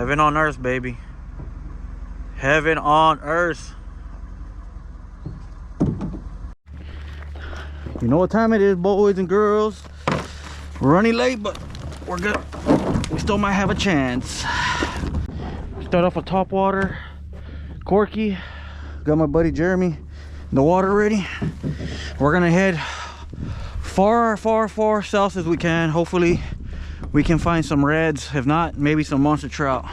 Heaven on earth, baby. Heaven on earth. You know what time it is, boys and girls. We're running late, but we're good. We still might have a chance. Start off with top water. Corky. Got my buddy Jeremy in the water ready. We're gonna head far south as we can. Hopefully we can find some reds. If not, maybe some monster trout.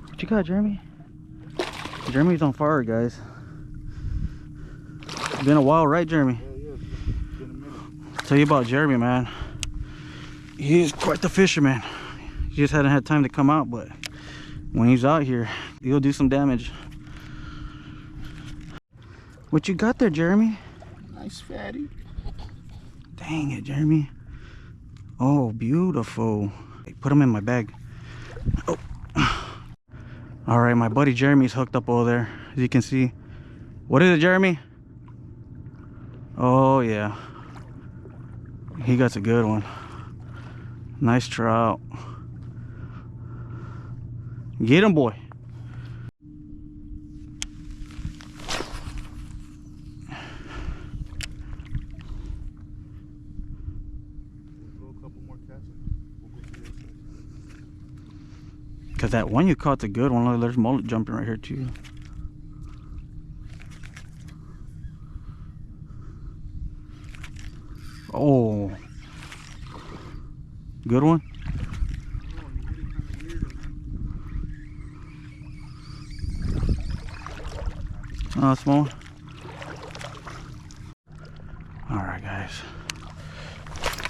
What you got, Jeremy? Jeremy's on fire, guys. It's been a while, right, Jeremy? Yeah, it's been a minute. Tell you about Jeremy, man. He is quite the fisherman. He just hadn't had time to come out, but when he's out here, he'll do some damage. What you got there, Jeremy? Nice fatty. Dang it, Jeremy. Oh, beautiful. Hey, put him in my bag. Oh. All right, my buddy Jeremy's hooked up over there, as you can see. What is it, Jeremy? Oh, yeah. He got a good one. Nice trout. Get him, boy. Because that one you caught's a good one. Look, there's mullet jumping right here too. Oh, good one. Oh, small one. All right, guys.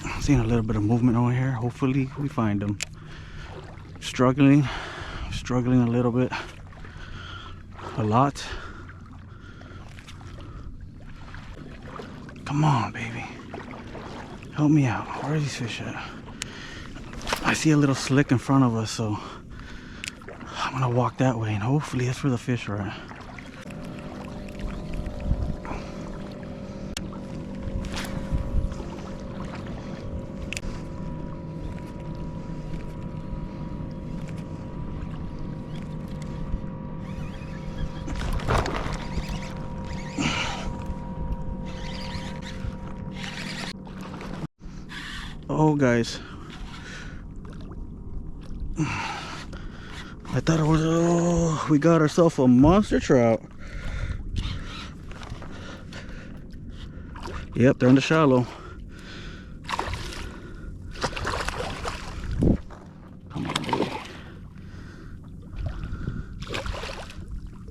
I'm seeing a little bit of movement over here. Hopefully we find them. Struggling a little bit. A lot. Come on, baby. Help me out. Where are these fish at? I see a little slick in front of us, so I'm gonna walk that way and hopefully that's where the fish are at. Oh, guys, I thought it was, oh, we got ourselves a monster trout. Yep, they're in the shallow. Come on, baby.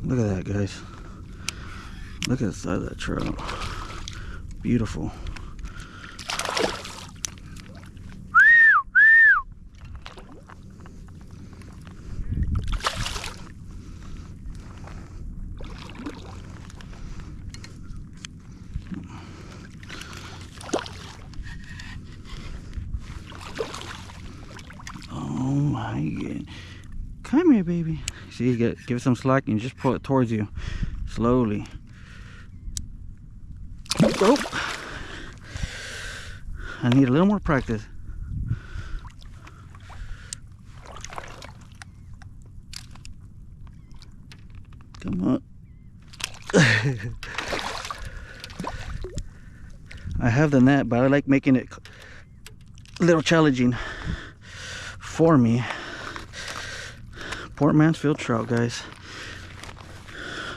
Look at that, guys. Look at the size of that trout. Beautiful. Come here, baby. See, give it some slack and just pull it towards you slowly. Oh, I need a little more practice. Come on. I have the net, but I like making it a little challenging for me. Port Mansfield trout, guys.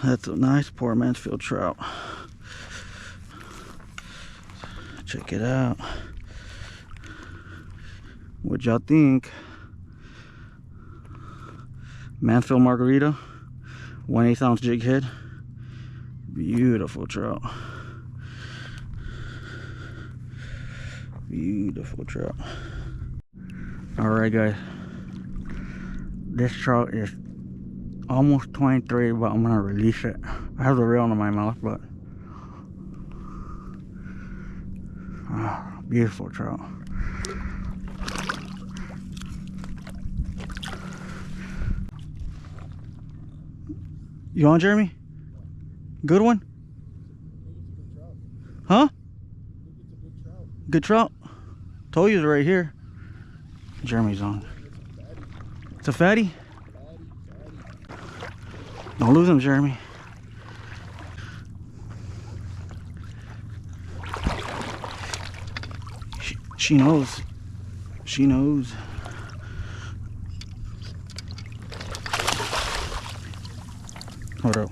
That's a nice Port Mansfield trout. Check it out. What y'all think? Mansfield margarita, 1/8 ounce jig head. Beautiful trout. Beautiful trout. All right, guys. This trout is almost 23, but I'm gonna release it. I have the reel in my mouth, but beautiful trout. You on, Jeremy? Good one? Huh? Good trout. Told you it's right here. Jeremy's on. It's a fatty? Don't lose him, Jeremy. She knows. She knows. Hold up.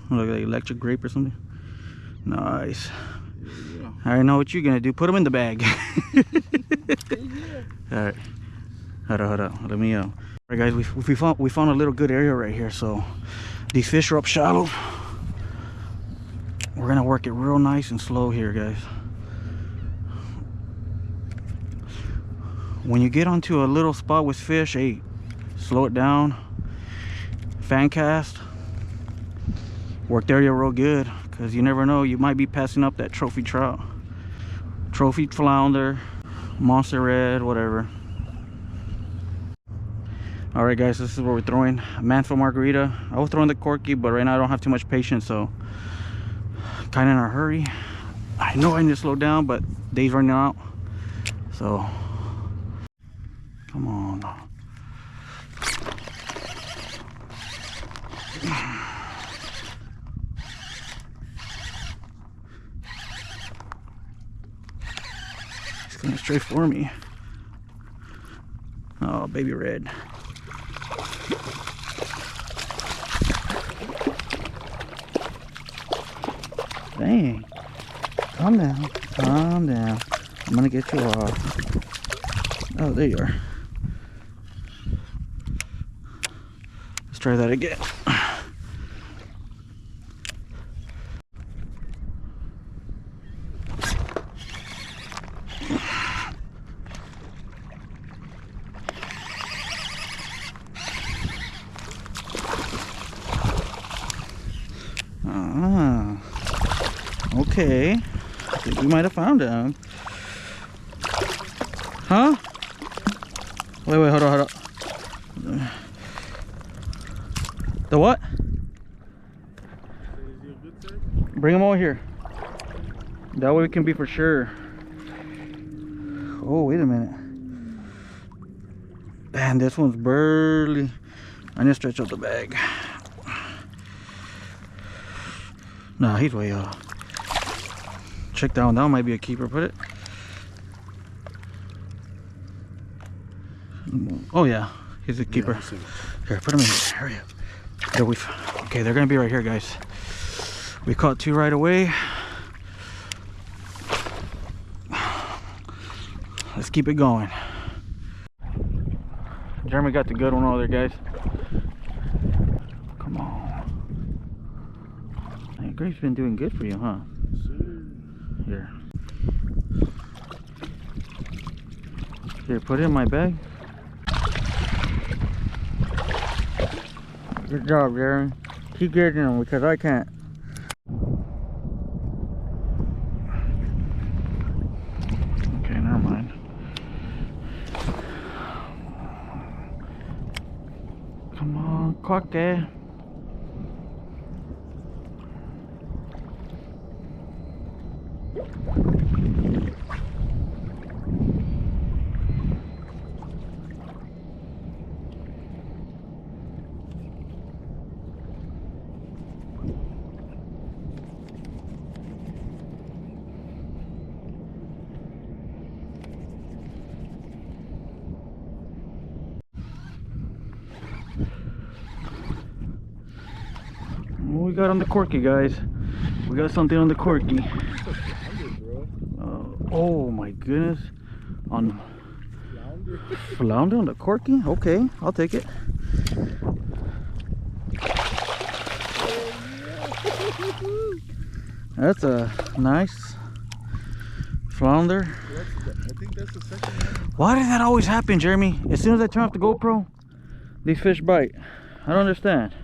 Look like electric grape or something. Nice. Yeah. I already know what you're gonna do. Put them in the bag. All right. Hold on. Let me All right, guys. We found a little good area right here. So these fish are up shallow. We're gonna work it real nice and slow here, guys. When you get onto a little spot with fish, hey, slow it down. Fan cast. Work the area real good, because you never know, you might be passing up that trophy trout, trophy flounder, monster red, whatever. All right, guys, this is what we're throwing. Mansfield margarita. I was throwing the corky, but right now I don't have too much patience, so kind of in a hurry. I know I need to slow down, but day's running out, so come on. Coming straight for me. Oh, baby red. Dang. Calm down. Calm down. I'm gonna get you off. Oh, there you are. Let's try that again. Okay, I think we might have found him. Huh? Wait, hold on. The what? Bring him over here. That way we can be for sure. Oh, wait a minute. Man, this one's burly. I need to stretch out the bag. Nah, he's way off. Check that one. That one might be a keeper. Put it. Oh yeah, he's a keeper. Yeah, here, put him in here. Hurry up. There okay, they're gonna be right here, guys. We caught two right away. Let's keep it going. Jeremy got the good one over there, guys. Come on. Man, Grape's been doing good for you, huh? Here. Here, put it in my bag. Good job, Jeremy. Keep getting them because I can't. Okay, never mind. Come on, caught there. What we got on the corky, guys? We got something on the corky. Oh my goodness. On flounder on the corky? Okay, I'll take it. That's a nice flounder. I think that's the second one. Why does that always happen, Jeremy? As soon as I turn off the GoPro, these fish bite. I don't understand.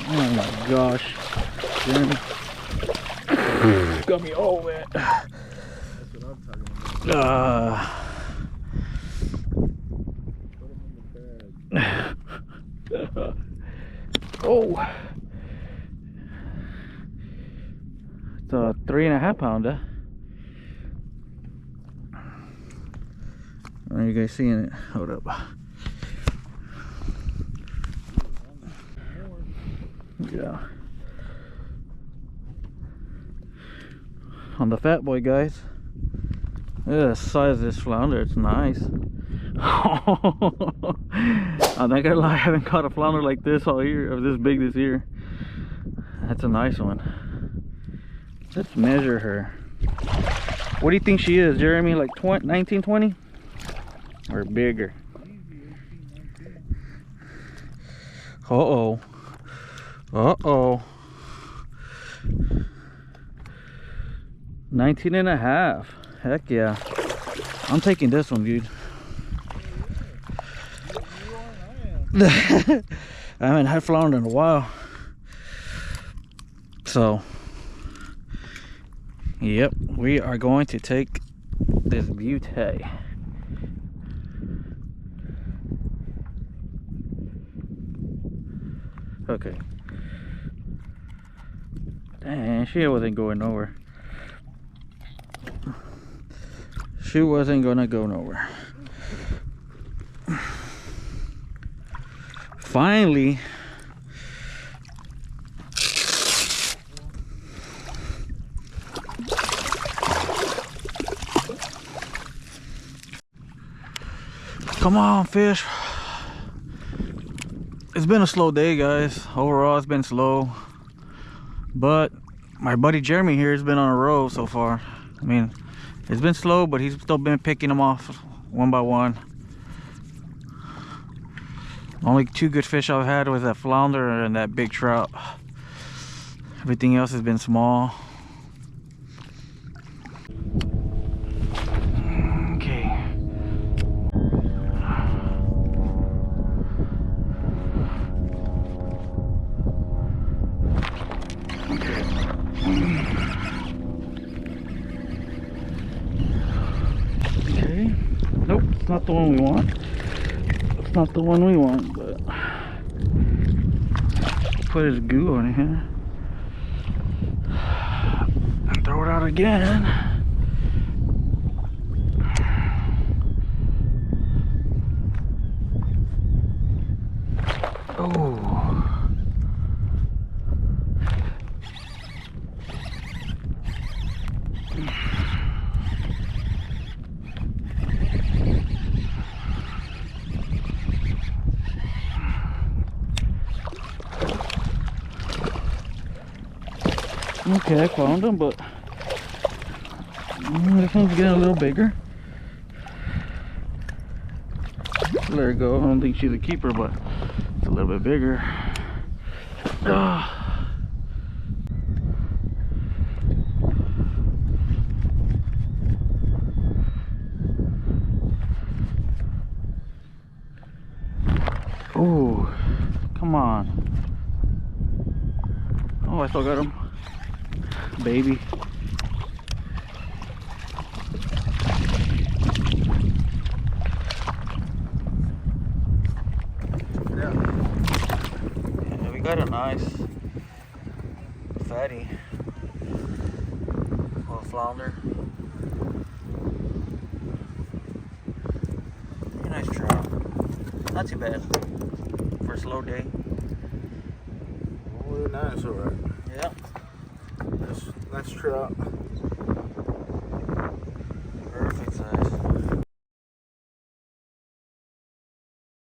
Oh my gosh, Jeremy. Got me all wet. That's what I'm talking about. Put them in the bag. Oh, it's a 3.5 pounder. Are you guys seeing it? Hold up. Yeah. On the fat boy, guys. Look at the size of this flounder. It's nice. I'm not gonna lie, I haven't caught a flounder like this all year, or this big this year. That's a nice one. Let's measure her. What do you think she is, Jeremy? Like 19, 20? Or bigger? Uh-oh. Uh-oh. 19.5. Heck yeah. I'm taking this one, dude. I haven't had flounder in a while. So, yep, we are going to take this beauty. Okay. Dang, she wasn't going nowhere. She wasn't gonna go nowhere. Finally. Come on, fish. It's been a slow day, guys. Overall, it's been slow. But my buddy Jeremy here has been on a roll so far. I mean, it's been slow, but he's still been picking them off one by one. Only 2 good fish I've had was that flounder and that big trout. Everything else has been small. Okay. Okay. Nope, it's not the one we want. It's not the one we want, but put his goo on here and throw it out again. Oh. Okay, I found him, but this one's getting a little bigger. Let her go. I don't think she's a keeper, but it's a little bit bigger. Oh, come on. Oh, I still got him. Baby. Yeah, we got a nice fatty or flounder. Pretty nice trout. Not too bad for a slow day. Oh, nice, alright. Yeah. Nice trout. Perfect size.